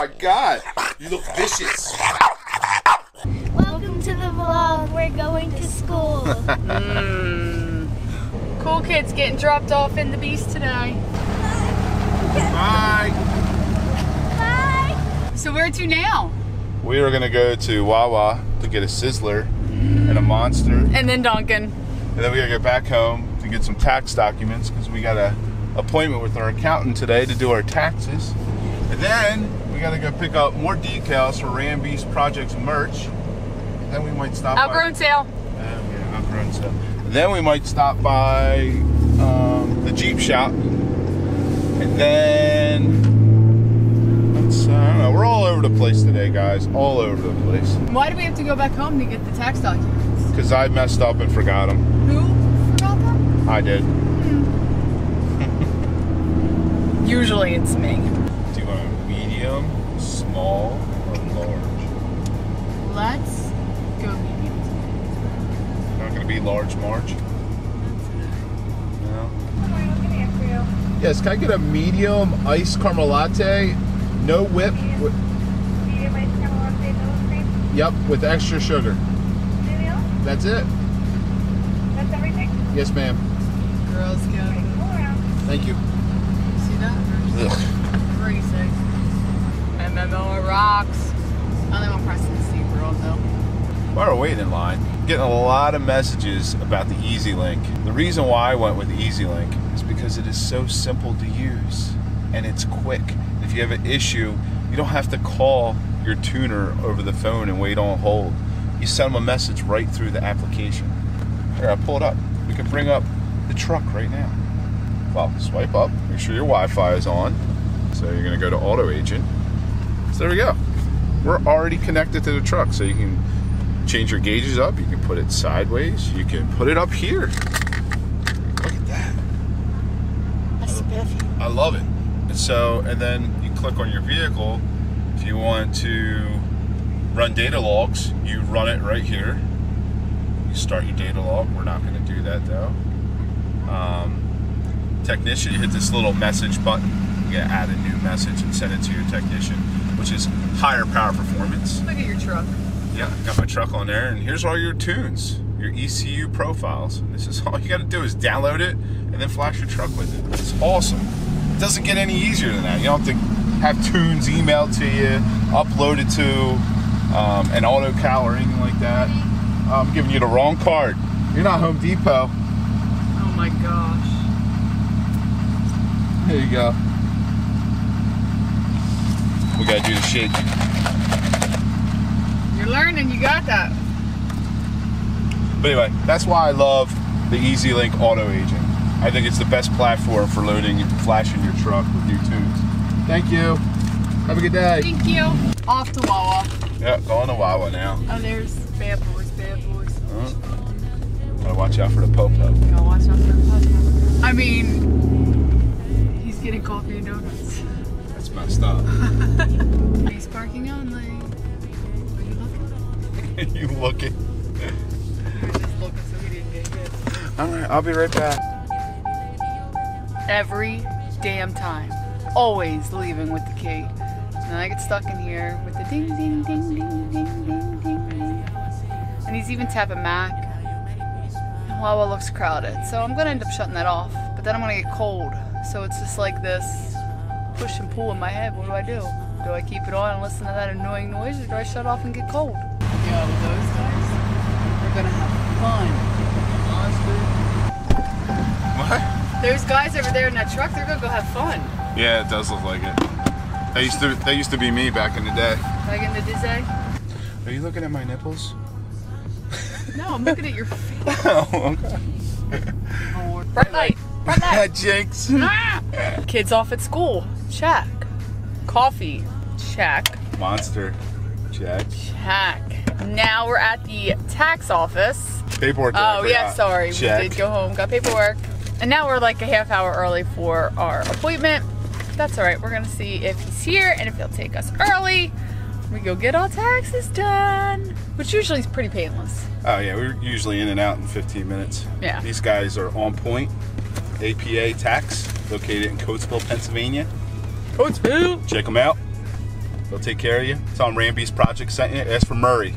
my God. You look vicious. Welcome to the vlog. We're going to school. Cool kids getting dropped off in the beast today. Bye. Bye. So where to now? We are going to go to Wawa to get a Sizzler and a Monster. And then Dunkin'. And then we got to get back home to get some tax documents because we got an appointment with our accountant today to do our taxes. And then we got to go pick up more decals for Ramby's Projects merch. And then we might stop Outgrown sale. Yeah, outgrown sale. And then we might stop by the Jeep shop. And then, I don't know, we're all over the place today, guys. All over the place. Why do we have to go back home to get the tax documents? Because I messed up and forgot them. Who forgot them? I did. Usually it's me. Do you want a medium, small, or large? Let's go medium. Not going to be large, Marge? No. Yes, can I get a medium iced caramel latte? No whip. Medium ice caramel latte, no cream. Yep, with extra sugar. Anything else? That's it. That's everything? Yes, ma'am. Girl Scout. Go around. Thank you. See that? Ugh. Racing. MMO rocks. I only want Preston SeaWorld though. While we're waiting in line, getting a lot of messages about the EasyLink. The reason why I went with the EasyLink is because it is so simple to use and it's quick. If you have an issue, you don't have to call your tuner over the phone and wait on hold. You send them a message right through the application. Here, I pull it up. We can bring up the truck right now. Well, swipe up, make sure your Wi-Fi is on. So you're gonna go to Auto Agent. So there we go. We're already connected to the truck, so you can change your gauges up, you can put it sideways, you can put it up here. Look at that. That's spiffy. I love it. And then you click on your vehicle. If you want to run data logs, you run it right here. You start your data log. We're not going to do that though. Technician, you hit this little message button. You gotta add a new message and send it to your technician, which is higher power performance. Look at your truck. Yeah, got my truck on there, and here's all your tunes, your ECU profiles. And this is all you got to do is download it and then flash your truck with it. It's awesome. It doesn't get any easier than that. You don't have to have tunes emailed to you, uploaded to an auto cal or anything like that. I'm giving you the wrong card. You're not Home Depot. Oh my gosh. There you go. We gotta do the shake. You're learning, you got that. But anyway, that's why I love the EasyLink Auto Agent. I think it's the best platform for loading and flashing your truck with new tunes. Thank you. Have a good day. Thank you. Off to Wawa. Yeah, going to Wawa now. Oh, there's bad boys, bad boys. Gotta watch out for the po-po. Gotta watch out for the puzzle. I mean, he's getting coffee and donuts. That's messed up. He's parking only. Are you looking? You looking? He was just looking so he didn't get hit. Alright, I'll be right back. Every damn time. Always leaving with the key. And then I get stuck in here with the ding, ding, ding, ding, ding, ding, ding, ding. And he's even tapping Mac. And Wawa looks crowded. So I'm gonna end up shutting that off. But then I'm gonna get cold. So it's just like this push and pull in my head. What do? Do I keep it on and listen to that annoying noise, or do I shut off and get cold? Yeah, with those guys, we're gonna have fun. What? Those guys over there in that truck, they're gonna go have fun. Yeah, it does look like it. They used to be me back in the day. Back in the day? Are you looking at my nipples? No, I'm looking at your face. Oh, okay. Oh, bright light. Bright light. Jinx. Kids off at school. Check. Coffee. Check. Monster. Check. Check. Now we're at the tax office. Paperwork. Oh yeah, sorry. Check. We did go home, got paperwork. And now we're like a half hour early for our appointment. That's all right. We're gonna see if he's here and if he'll take us early. We go get our taxes done, which usually is pretty painless. Oh yeah, we're usually in and out in 15 minutes. Yeah. These guys are on point. APA Tax, located in Coatesville, Pennsylvania. Coatesville. Check them out. They'll take care of you. Tell them Ramby's Project sent you. Ask for Murray.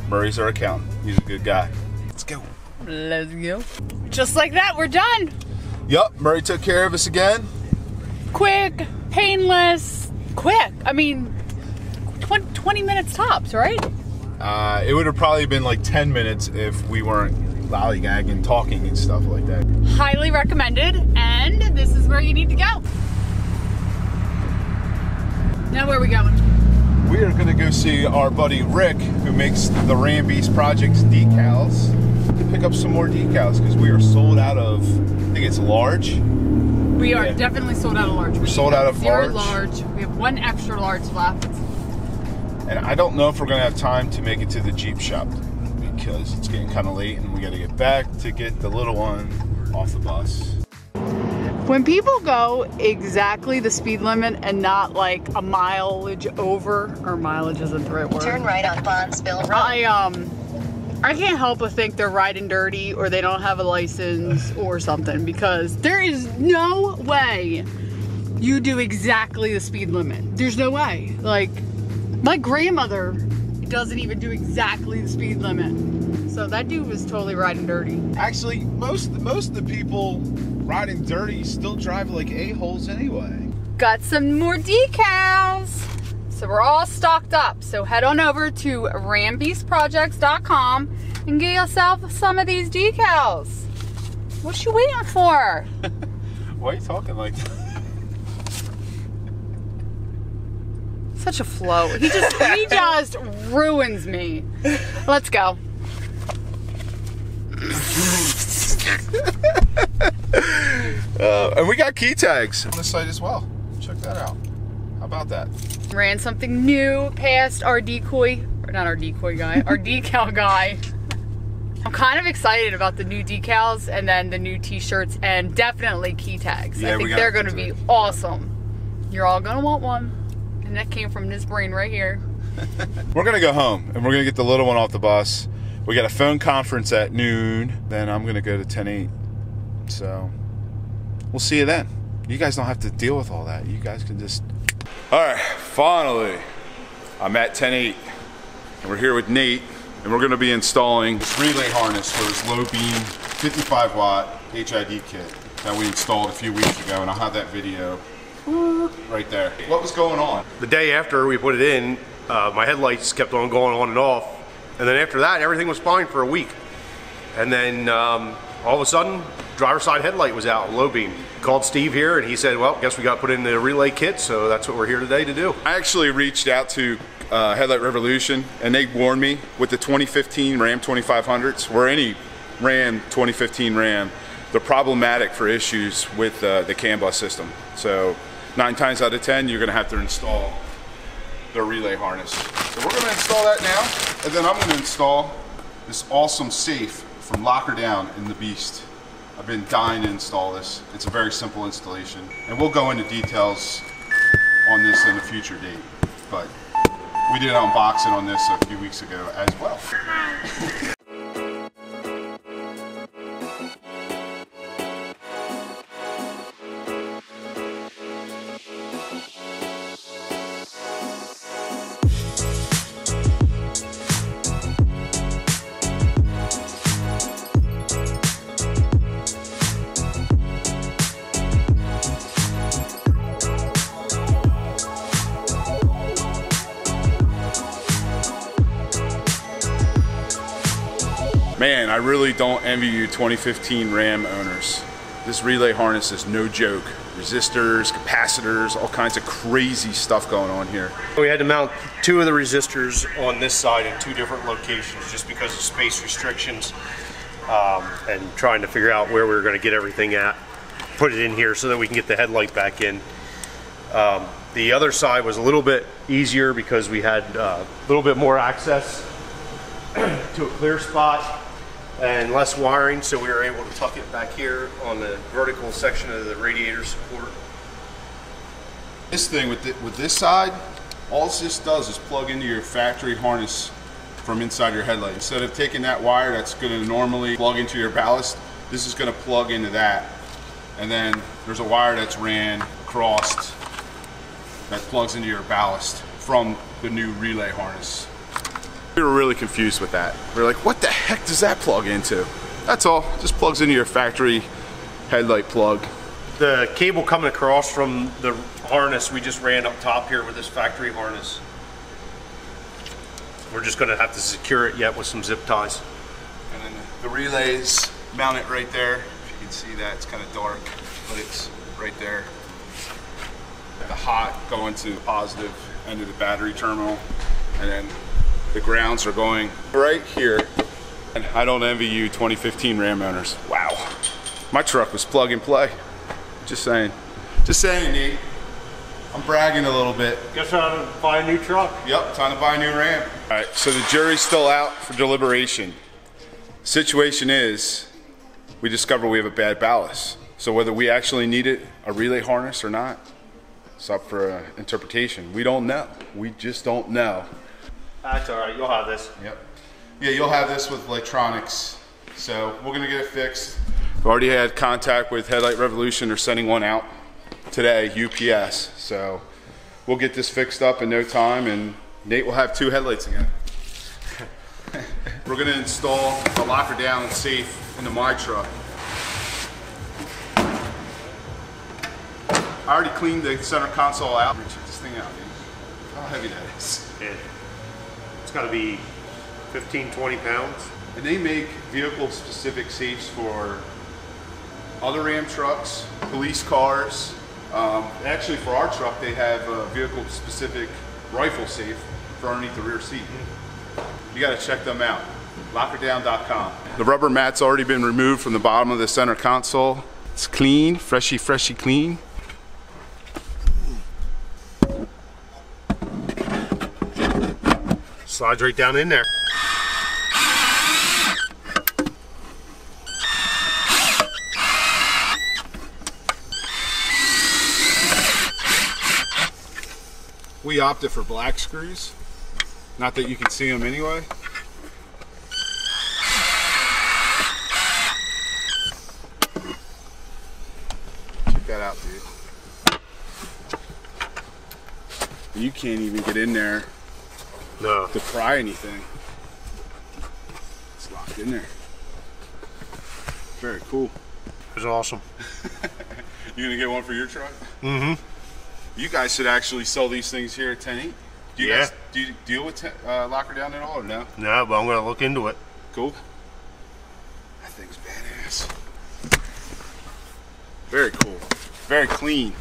Murray's our accountant. He's a good guy. Let's go. Let's go. Just like that, we're done. Yup, Murray took care of us again. Quick, painless, quick. I mean, 20 minutes tops, right? It would have probably been like 10 minutes if we weren't lollygagging, talking and stuff like that. Highly recommended, and this is where you need to go. Now where are we going? We are gonna go see our buddy Rick, who makes the Ramby's Projects decals, to pick up some more decals because we are sold out of, I think it's large. We are definitely sold out of large. We're sold out of zero large. We have one extra large left. And I don't know if we're gonna have time to make it to the Jeep shop because it's getting kind of late and we gotta get back to get the little one off the bus. When people go exactly the speed limit and not like a mileage over, or mileage isn't the right word. Turn right on Bondsville Road. I can't help but think they're riding dirty or they don't have a license or something, because there is no way you do exactly the speed limit. There's no way. Like, my grandmother doesn't even do exactly the speed limit. So that dude was totally riding dirty. Actually, most of the people riding dirty still drive like a-holes anyway. Got some more decals. So we're all stocked up. So head on over to rambysprojects.com and get yourself some of these decals. What you waiting for? Why are you talking like that? Such a flow. He just ruins me. Let's go. And we got key tags on the site as well. Check that out. How about that? Ran something new past our decoy, or not our decoy guy, our decal guy. I'm kind of excited about the new decals and then the new t-shirts and definitely key tags. Yeah, I think they're going to be awesome. You're all going to want one. And that came from this brain right here. We're going to go home and we're going to get the little one off the bus. We got a phone conference at noon. Then I'm going to go to 10-8. So we'll see you then. You guys don't have to deal with all that. You guys can just... All right, finally, I'm at 10-8. And we're here with Nate. And we're going to be installing this relay harness for this low beam 55 watt HID kit that we installed a few weeks ago. And I'll have that video right there. What was going on? The day after we put it in, my headlights kept on going on and off. And then after that, everything was fine for a week. And then all of a sudden, driver's side headlight was out, low beam. Called Steve here and he said, well, guess we got put in the relay kit, so that's what we're here today to do. I actually reached out to Headlight Revolution and they warned me with the 2015 Ram 2500s, or any Ram 2015 Ram, they're problematic for issues with the CAN bus system. So 9 times out of 10, you're gonna have to install the relay harness. So we're gonna install that now, and then I'm gonna install this awesome safe from Locker Down in the Beast. I've been dying to install this. It's a very simple installation, and we'll go into details on this in a future date. But we did an unboxing on this a few weeks ago as well. Man, I really don't envy you 2015 Ram owners. This relay harness is no joke. Resistors, capacitors, all kinds of crazy stuff going on here. We had to mount 2 of the resistors on this side in 2 different locations just because of space restrictions and trying to figure out where we were going to get everything at. Put it in here so that we can get the headlight back in. The other side was a little bit easier because we had a little bit more access to a clear spot and less wiring, so we were able to tuck it back here on the vertical section of the radiator support. This thing with this side, all this does is plug into your factory harness from inside your headlight. Instead of taking that wire that's going to normally plug into your ballast, this is going to plug into that. And then there's a wire that's ran across that plugs into your ballast from the new relay harness. We were really confused with that. We were like, what the heck does that plug into? That's all, just plugs into your factory headlight plug. The cable coming across from the harness we just ran up top here with this factory harness. We're just gonna have to secure it yet with some zip ties. And then the relays mount it right there. If you can see that, it's kind of dark, but it's right there. The hot going to the positive end of the battery terminal, and then the grounds are going right here. And I don't envy you 2015 Ram owners. Wow. My truck was plug and play. Just saying. Just saying, Nate. I'm bragging a little bit. Guess time to buy a new truck. Yep, time to buy a new Ram. All right, so the jury's still out for deliberation. Situation is, we discover we have a bad ballast. So whether we actually needed a relay harness or not, it's up for interpretation. We don't know. We just don't know. That's all right, you'll have this. Yep. Yeah, you'll have this with electronics. So we're gonna get it fixed. We've already had contact with Headlight Revolution. They're sending one out today, UPS. So we'll get this fixed up in no time, and Nate will have 2 headlights again. We're gonna install a locker down safe into my truck. I already cleaned the center console out. Check this thing out, dude. How heavy that is. Yeah. It's gotta be 15, 20 pounds. And they make vehicle-specific safes for other Ram trucks, police cars. Actually, for our truck, they have a vehicle-specific rifle safe for underneath the rear seat. You gotta check them out. Lockerdown.com. The rubber mat's already been removed from the bottom of the center console. It's clean, freshy clean. Slides right down in there. We opted for black screws. Not that you can see them anyway. Check that out, dude. You can't even get in there to pry anything. It's locked in there. Very cool. It's awesome. You gonna get one for your truck? Mm-hmm. You guys should actually sell these things here at 10-8. Do you guys do you deal with locker down at all or no? No, but I'm gonna look into it. Cool. That thing's badass. Very cool. Very clean.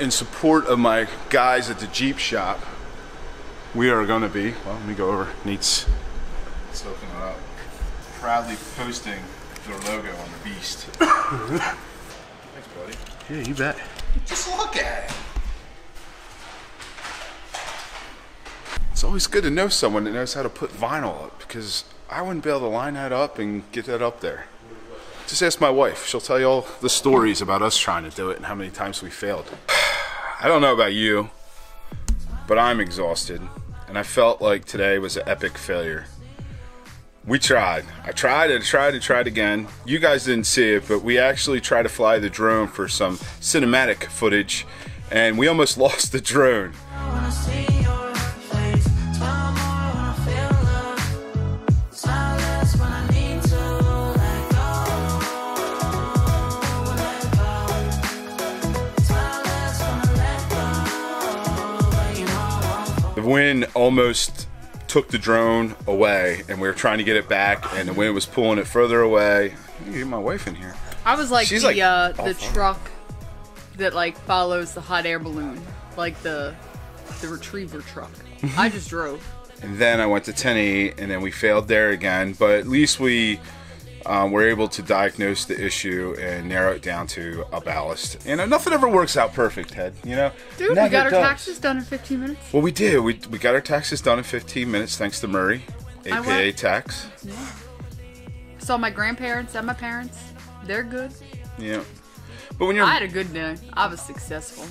In support of my guys at the Jeep shop, we are going to be, well, let me go over. Nate's soaking it up. Proudly posting their logo on the Beast. Thanks, buddy. Yeah, you bet. Just look at it. It's always good to know someone that knows how to put vinyl up, because I wouldn't be able to line that up and get that up there. Just ask my wife. She'll tell you all the stories about us trying to do it and how many times we failed. I don't know about you, but I'm exhausted, and I felt like today was an epic failure. We tried. I tried and tried and tried again. You guys didn't see it, but we actually tried to fly the drone for some cinematic footage, and we almost lost the drone. The wind almost took the drone away, and we were trying to get it back, and the wind was pulling it further away. Let me get my wife in here. I was like She's the truck that like follows the hot air balloon, like the retriever truck. I just drove. And then I went to 10-8, and then we failed there again, but at least we were able to diagnose the issue and narrow it down to a ballast. You know, nothing ever works out perfect, Head, you know? Dude, we got our taxes done in 15 minutes. Well, we did. We got our taxes done in 15 minutes, thanks to Murray, APA Tax. Yeah. Saw my grandparents and my parents. They're good. Yeah. But when you're... I had a good day. I was successful.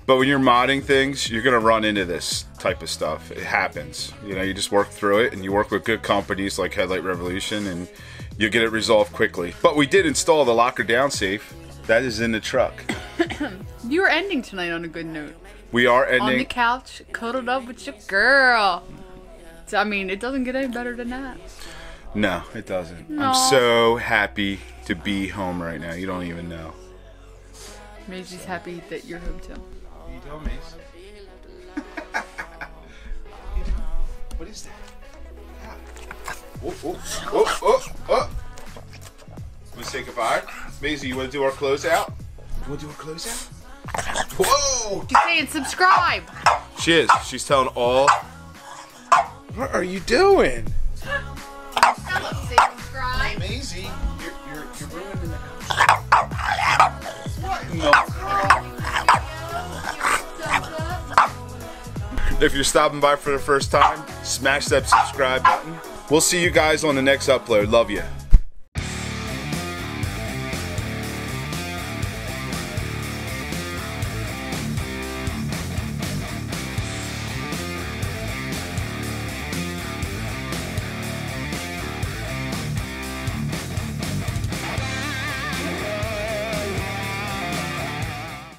But when you're modding things, you're gonna run into this type of stuff. It happens. You know, you just work through it, and you work with good companies like Headlight Revolution, and you get it resolved quickly. But we did install the locker down safe. That is in the truck. You are ending tonight on a good note. We are On the ending. couch, cuddled up with your girl. So, I mean, it doesn't get any better than that. No, it doesn't. No. I'm so happy to be home right now. You don't even know. Maisie's happy that you're home too. You tell me. What is that? Oh. Let's say goodbye. Maisie, you want to do our closeout? You want to do our closeout? Whoa! She's saying subscribe. She is. She's telling all. What are you doing? Say subscribe. Maisie, you're ruining the What? No. If you're stopping by for the first time, smash that subscribe button. We'll see you guys on the next upload. Love you.